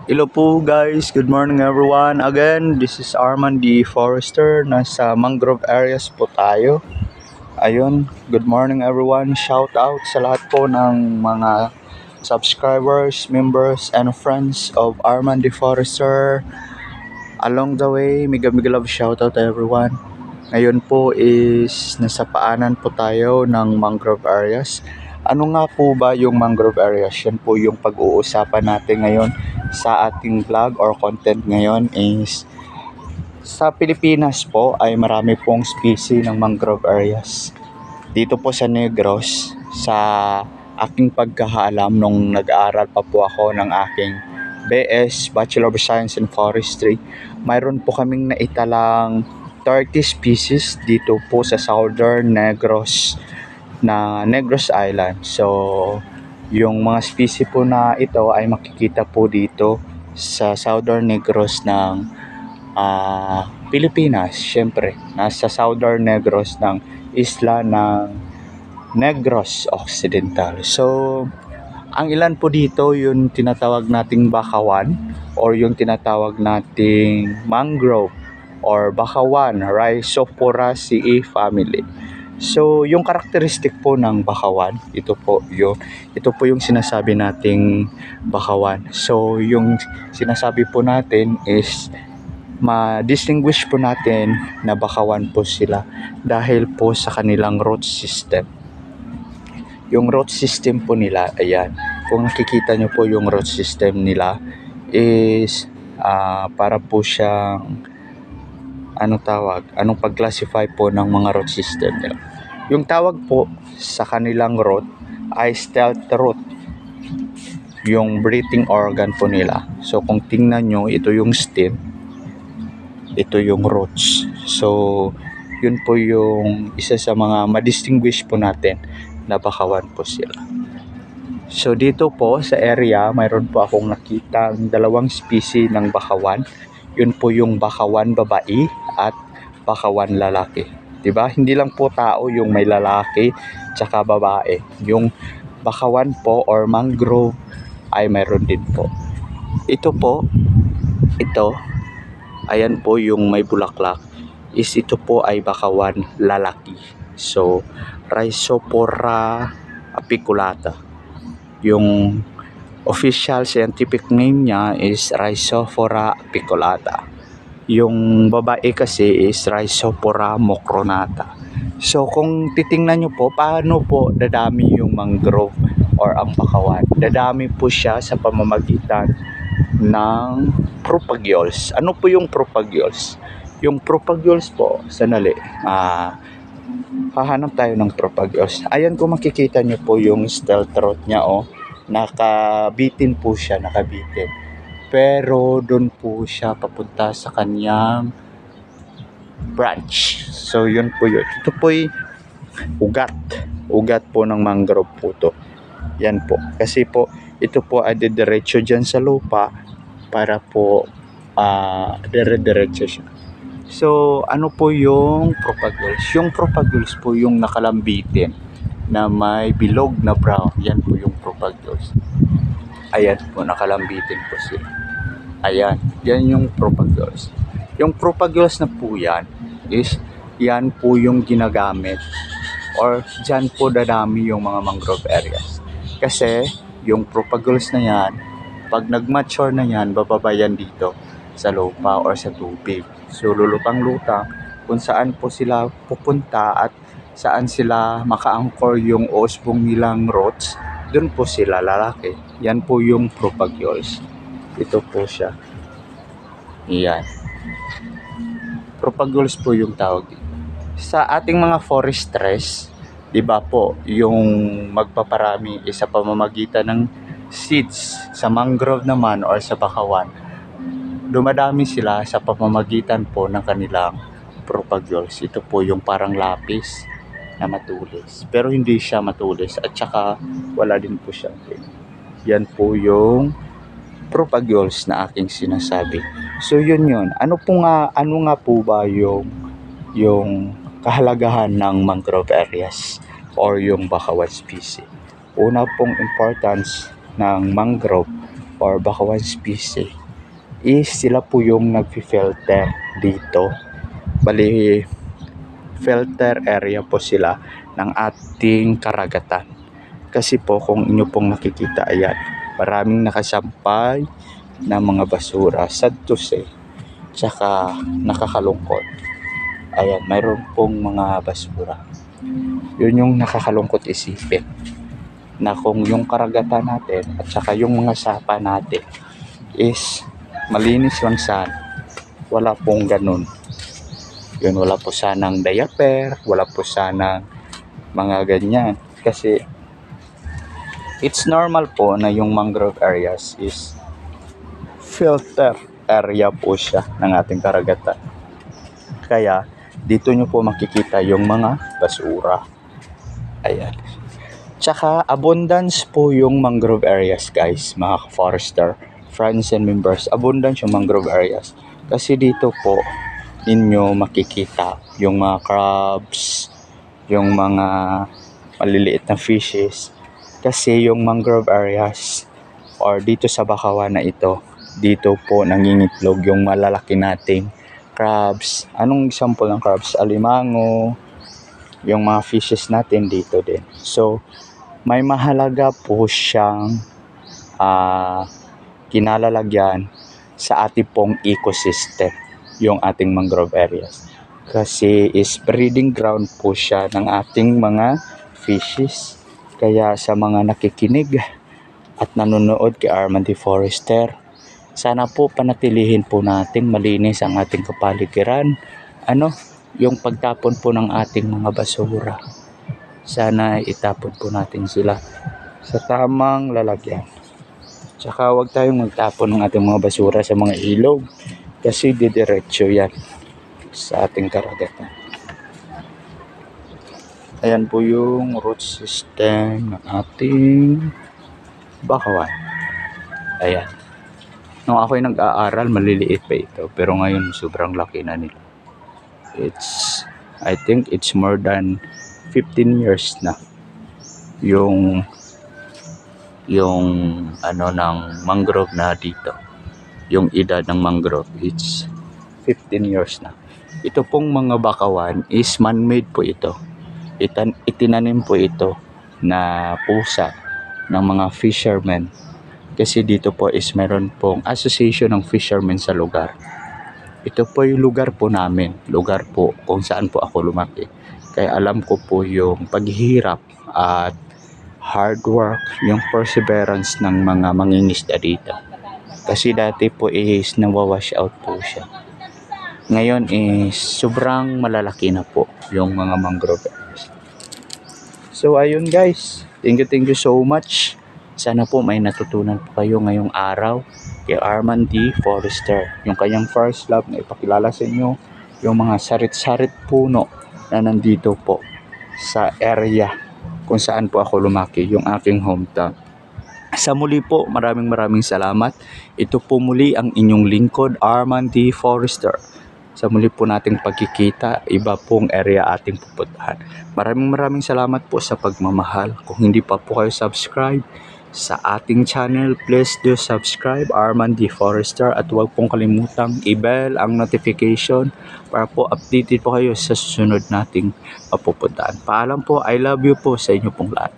Hello po guys, good morning everyone. Again, this is Arman the Forester. Nasa mangrove areas po tayo. Ayun, good morning everyone. Shout out sa lahat po ng mga subscribers, members, and friends of Arman the Forester. Along the way, mega love shout out to everyone. Ngayon po is nasa paanan po tayo ng mangrove areas. Ano nga po ba yung mangrove areas? Yan po yung pag-uusapan natin ngayon sa ating vlog or content ngayon is sa Pilipinas po ay marami pong species ng mangrove areas. Dito po sa Negros, sa aking pagkakaalam nung nag-aaral pa po ako ng aking BS, Bachelor of Science in Forestry, mayroon po kaming naitalang 30 species dito po sa Southern Negros na Negros Island. So, yung mga species po na ito ay makikita po dito sa Southern Negros ng Pilipinas. Siyempre, nasa Southern Negros ng isla ng Negros Occidental. So, ang ilan po dito yung tinatawag nating bakawan or yung tinatawag nating mangrove or bakawan, Rhizophoracea family. So, yung karakteristik po ng bakawan, ito po yung sinasabi nating bakawan. So, yung sinasabi po natin is ma-distinguish po natin na bakawan po sila dahil po sa kanilang root system. Yung root system po nila, ayan. Kung nakikita nyo po yung root system nila is para po siyang anong pag-classify po ng mga root system nila. Yung tawag po sa kanilang root ay stealth root. Yung breathing organ po nila. So kung tingnan nyo, ito yung stem, ito yung roots. So yun po yung isa sa mga ma-distinguish po natin na bakawan po sila. So dito po sa area, mayroon po akong nakita dalawang species ng bakawan. Yun po yung bakawan babae at bakawan lalaki. 'Di ba? Hindi lang po tao yung may lalaki tsaka babae. Yung bakawan po or mangrove ay mayroon din po. Ito po, ayan po yung may bulaklak. Ito po ay bakawan lalaki. So, Rhizophora apiculata. Yung official scientific name niya is Rhizophora apiculata. Yung babae kasi is Rhizophora mucronata. So kung titingnan nyo po, paano po dadami yung mangrove or ang bakawan? Dadami po siya sa pamamagitan ng propagules. Ano po yung propagules? Yung propagules po, sanali, hahanap tayo ng propagules. Ayan, kung makikita nyo po yung stealth root niya, nakabitin po siya, pero doon po siya papunta sa kanyang branch. So yun po yun. Ito po'y ugat po ng mangrove po to. Yan po, kasi po ito po ay diretso dyan sa lupa para po dire-diretso siya. So ano po yung propagules? Yung propagules po yung nakalambitin na may bilog na brown. Yan po yung propagules. Ayan po, nakalambitin po sila. Ayan, yan yung propagules. Yung propagules na po yan is yan po yung ginagamit or dyan po dadami yung mga mangrove areas. Kasi yung propagules na yan, pag nag-mature na yan, bababa yan dito sa lupa or sa tubig. So lulutang-lutang kung saan po sila pupunta at saan sila maka-anchor yung osbong nilang roots, doon po sila lalaki. Yan po yung propagules. Ito po siya. Yan. Propagules po yung tawag dito. Sa ating mga forestress, di ba po, yung magpaparami sa pamamagitan ng seeds sa mangrove naman or sa bakawan, dumadami sila sa pamamagitan po ng kanilang propagules. Ito po yung parang lapis na matulis, pero hindi siya matulis at saka wala din po siya. Yan po yung propagules na aking sinasabi. So yun. Ano nga po ba yung kahalagahan ng mangrove areas or yung bakawan species? Una pong importance ng mangrove or Bakawan species is sila po yung nag-filter dito. Bali, filter area po sila ng ating karagatan. Kasi po kung inyo pong nakikita, ayan, maraming nakasampay na mga basura, sad to say, tsaka nakakalungkot. Ayan, mayroon pong mga basura. Yun yung nakakalungkot isipin, na kung yung karagatan natin at saka yung mga sapa natin is malinis lang sana, wala pong ganun. Yun, wala po sanang diaper, wala po sanang mga ganyan. Kasi it's normal po na yung mangrove areas is filter area po siya ng ating karagatan. Kaya dito nyo po makikita yung mga basura. Ayan. Tsaka abundance po yung mangrove areas, guys, mga forester, friends and members. Abundance yung mangrove areas. Kasi dito po ninyo makikita yung mga crabs, yung mga maliliit na fishes. Kasi yung mangrove areas or dito sa Bakawan na ito, dito po nangingitlog yung malalaki nating crabs. Anong example ng crabs? Alimango, yung mga fishes natin dito din. So, may mahalaga po siyang kinalalagyan sa ating pong ecosystem, yung ating mangrove areas. Kasi is breeding ground po siya ng ating mga fishes. Kaya sa mga nakikinig at nanonood kay Arman the Forester, sana po panatilihin po natin malinis ang ating kapaligiran. Yung pagtapon po ng ating mga basura, sana itapon po natin sila sa tamang lalagyan. Tsaka huwag tayong magtapon ng ating mga basura sa mga ilog, kasi didiretso yan sa ating karagatan. Ayan po yung root system ng ating Bakawan. Ayan. Nung ako'y nag-aaral, maliliit pa ito, pero ngayon sobrang laki na nila. I think it's more than 15 years na yung ng mangrove na dito. Yung edad ng mangrove, it's 15 years na. Ito pong mga Bakawan is man-made po ito. Itinanim po ito na pusa ng mga fishermen. Kasi dito po is meron pong association ng fishermen sa lugar. Ito po yung lugar po namin. Lugar po kung saan po ako lumaki. Kaya alam ko po yung paghihirap at hard work, yung perseverance ng mga mangingisda dito. Kasi dati po is nawawash out po siya. Ngayon is sobrang malalaki na po yung mga mangrove areas. So ayun, guys, thank you so much. Sana po may natutunan po kayo ngayong araw kay Arman the Forester. Yung kanyang first love na ipakilala sa inyo, yung mga sarit-sarit puno na nandito po sa area kung saan po ako lumaki, yung aking hometown. Sa muli po, maraming salamat. Ito po muli ang inyong lingkod, Arman the Forester. Sa muli po nating pagkikita, iba pong area ating pupuntahan. Maraming salamat po sa pagmamahal. Kung hindi pa po kayo subscribe sa ating channel, please do subscribe, Arman the Forester, at huwag pong kalimutang i-bell ang notification para po updated po kayo sa susunod nating papupuntahan. Paalam po, I love you po sa inyo pong lahat.